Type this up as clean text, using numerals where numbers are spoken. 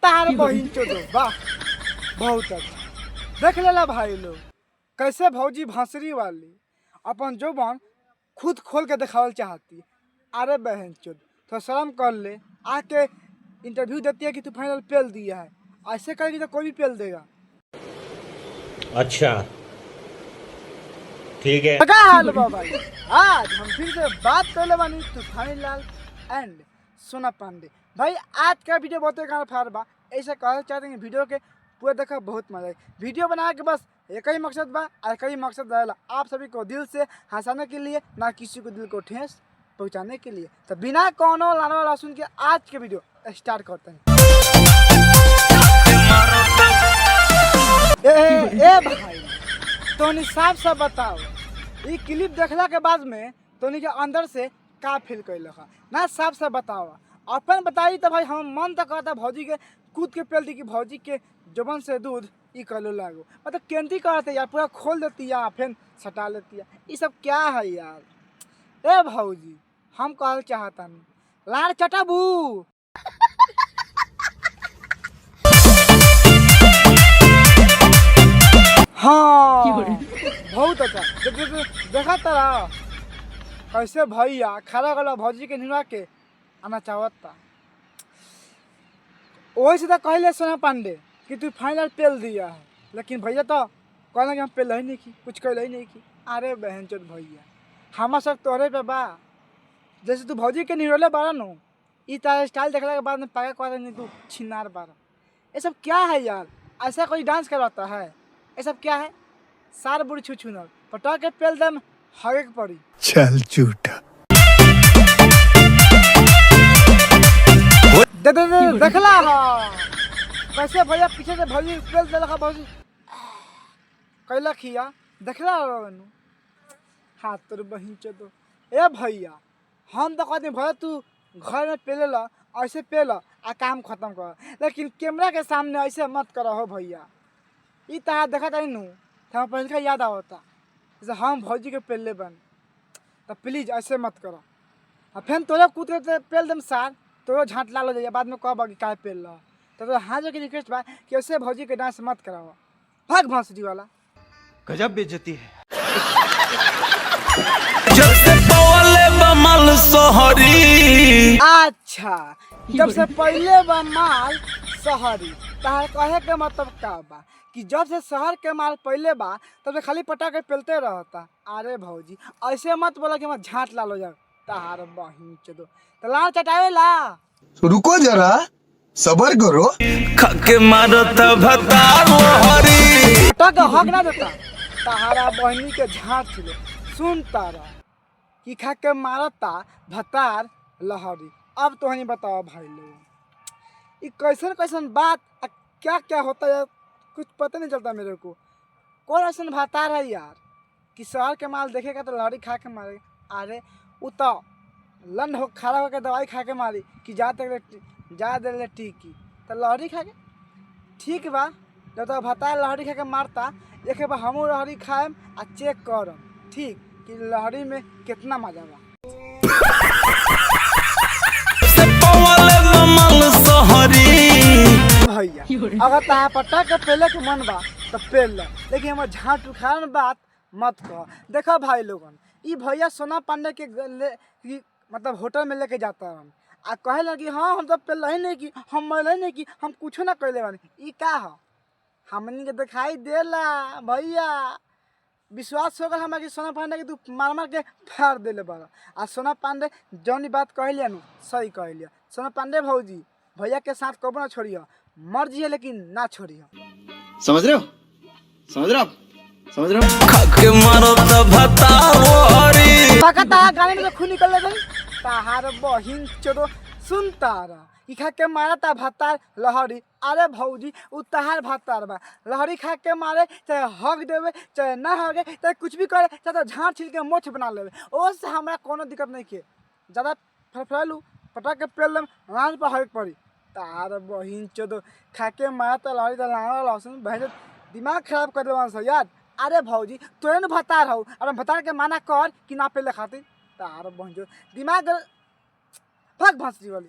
तार बहिन चोदो वाह बहुत अच्छा। देख लेला भाई लोग कैसे भौजी भंसरी वाली अपन जोबन खुद खोल के दिखावल चाहती। अरे बहन चोद तो शर्म कर ले, आके इंटरव्यू देती है कि तू फाइनल पेल दिया है। ऐसे करेगी तो कोई भी पेल देगा। अच्छा ठीक है। क्या हाल बाबा, आज हम फिर से बात कर ले बानी तूफानी लाल एंड सोना पांडे। भाई आज का वीडियो बहुत गाना फार बा, ऐसा कहना चाहते हैं वीडियो के पूरा देखा बहुत मजा आए। वीडियो बना के बस एक ही मकसद बा, एक ही मकसद रहेला आप सभी को दिल से हंसाने के लिए, ना किसी को दिल को ठेस पहुंचाने के लिए। तो बिना कोनो लाना वाला सुन के आज के वीडियो स्टार्ट करते हैं। ए भाई तोनी साफ साफ बताओ, ये क्लिप देखला के बाद में तोनी के अंदर से का फील कैल ना, साफ साफ बताओ। अपन बताई तो भाई हम मन तक कहता भौजी के कूद के पेल दी कि भौजी के जबन से दूध ई कलो लागो, मतलब केंती करते यार, पूरा खोल देती है फिर सटा लेती है। ये सब क्या है यार। ए भौजी हम कहल चाहता नहीं लाड़ चटाबू। हाँ बहुत अच्छा। देखा तारा कैसे भैया खड़ा गला भौजी के निवा के आना चाहता। वही से तो कहले सोना पांडे कि तू फाइनल पेल दिया है, लेकिन भैया तो कहना कि हम पेल ही नहीं की, कुछ कहले ही नहीं की। अरे बहन चोद भैया हमारा सब तोहरे पे बा, जैसे तू भौजी के निरोले बारा नो, ई तारा स्टाइल देखला के बाद में पागा कहता नहीं तू छिनार बारा। ये सब क्या है यार, ऐसा कोई डांस करवाता है? ये सब क्या है? सार बुढ़ी छुछुनर पटा के पेल दम हगे के पड़ी। चल झूठा देखला हा कैसे भैया पीछे से भौजी पेल देला भौजी कैला खिया देखला हाथ तोर बहिन चोदो। ए भैया हम तो कहते भैया तू घर में पेले ला, ऐसे पेल आ काम खत्म कर, लेकिन कैमरा के सामने ऐसे मत करो हो भैया। ई तहा देखा था नू तो पहले का याद आवता जैसे हम भौजी के पेले बन, तो प्लीज ऐसे मत करो। और फिर तोरा कूद के पेल दम सार तोरो झाँट लाल हो जाइए, बाद में कह कि का पेल रहा। तो हाँ जो की रिक्वेस्ट बा कि ऐसे भौजी के डांस मत कराओ, भाग भौंसरी वाला। गजब बेइज्जती है। जब से पवले बमल सोहरी। अच्छा जब से पहले बा माल शहरी, तार कहे के मतलब का बा कि जब से शहर के माल पहले बा तब से खाली पटा के पेलते रहता। अरे भौजी ऐसे मत बोला कि मैं झाँट लाल हो जाए तार बहिन चोदो। तो लाल चटावे ला रुको जरा सबर करो। खके मारत भतार हरी। पटा के हक ना देता तारा बहनी के झाँट छिले। सुन तारा कि खा के मारता भतार लहरी। अब तो नहीं बताओ भाई लोग ये कैसन कैसन बात क्या क्या होता है, कुछ पता नहीं चलता मेरे को। कौन ऐसा भतार है यार कि शहर के माल देखेगा तो लहरी खा के मारे। अरे वो तो लंड हो खड़ा होकर दवाई खा के मारी कि जा दे टीकी, तो लहरी खा के ठीक बा। जब तक भतार लहरी खा के मारता एक बार हमू लहरी खाएम आ चेक करम ठीक कि लहरी में कितना मजा बा। भैया अगर तहा पट्टा के पेले के मन बा तो पेल ला, लेकिन हमारे झाँट उखाड़ बात मत कह। देखो भाई लोगन ई भैया सोना पांडे के मतलब होटल में लेके जाता हम आ कहे लगी हाँ हम तो पेल ही नहीं की, हम मैल ही नहीं की, हम कुछ ना कैले बानी। ई का है हमनी के दिखाई देला भैया। विश्वास होगा हमारे कि सोना पांडे के तू मार मार के फाड़ देले बारा। आ सोना पांडे जौनी बात कहलिया नु सही कहलिया। सोना पांडे भौजी भैया के साथ कबो ना छोड़ियो, मर जिए लेकिन ना छोड़ियो। समझ रहे हो? समझ रहे हो? समझ रहे हो? खके मारत भतार पकता गाने में तो खून निकल ले गई ताहार बहिन चोदो। सुन तारा ई खा के मारा ता भतार लहरी। अरे भौजी उ तहार भतार बा, लहरी खा के मारे चाहे हक देवे चाहे ना हगे चाहे कुछ भी करे चाहे तो झाँट छिल के मोछ बना लेवे, ओसे हमरा कोनो दिक्कत नहीं के। ज़्यादा फरफरालू पटा के पेल दम लाल पर हक पड़ी तार बहिन चोदो। खा के मारा ता लहरी ता लाना लहसुन भैंस दिमाग खराब कर देवा यार। अरे भौजी तोरे न भतार हो और भतार के माना कर कि ना पेले खातिर तार बहिन चोद दिमाग भाग भंसरी वाली।